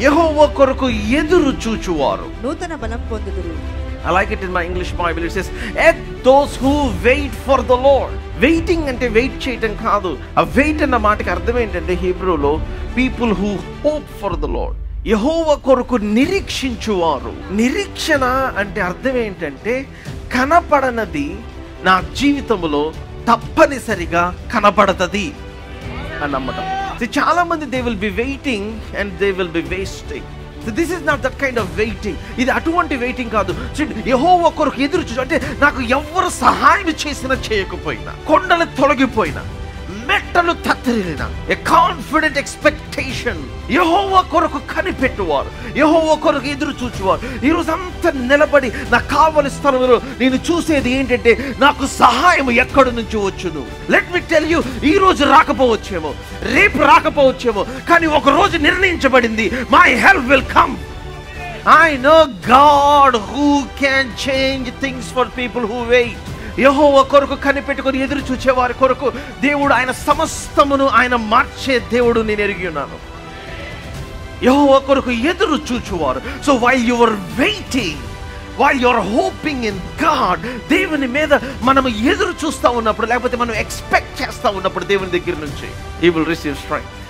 యెహోవా కొరకు ఎదురు చూచువారు నూతన బలం పొందుదురు. I like it in my English Bible. It says, "At those who wait for the Lord." Waiting అంటే వెయిట్ చేయటం కాదు. ఆ వెయిట్ అన్న మాటకి అర్థం ఏంటంటే హీబ్రూలో people who hope for the Lord. యెహోవా కొరకు నిరీక్షించువారు. నిరీక్షణ అంటే అర్థం ఏంటంటే కనపడనది నా జీవితంలో తప్పనిసరిగా కనపడతది అని నమ్మటం. చాలా మంది they will be waiting and they will be wasting. So this is not that kind of waiting. ఇది అటువంటి వెయిటింగ్ కాదు. యెహోవా కొరకు ఎదురు చూచు అంటే నాకు ఎవరు సహాయం చేసినా చేయకపోయినా, కొండలు తొలగిపోయినా, మెట్టలు తత్తరిల్లినా, a confident expectation. యెహోవా కొరకు కనిపెట్టువారు, యెహోవా కొరకు ఎదురు చూచువారు. ఈరోజు అంతా నిలబడి నాకు కావలి స్థలంలో నేను చూసేది ఏంటంటే నాకు సహాయం ఎక్కడి నుంచి వచ్చును. లెట్ మీ టెల్ యూ, ఈ రోజు రాకపోవచ్చేమో, రేపు రాకపోవచ్చేమో, కానీ ఒక రోజు నిర్ణయించబడింది, my help will come. I know God who can change things for people who wait. యెహోవా కొరకు కనిపెట్టుకొని ఎదురు చూచే వారి కొరకు దేవుడు ఆయన సమస్తమును ఆయన మార్చే దేవుడు నేను ఎరిగి ఉన్నాను. యెహోవా కొరకు ఎదురు చూచువారు. So while you are waiting, while you are hoping in God, దేవుని మీద మనం ఎదురు చూస్తూ ఉన్నప్పుడు, లేకపోతే మనం ఎక్స్పెక్ట్ చేస్తూ ఉన్నప్పుడు దేవుని దగ్గర నుంచి, హి విల్ రిసీవ్ స్ట్రెంగ్త్.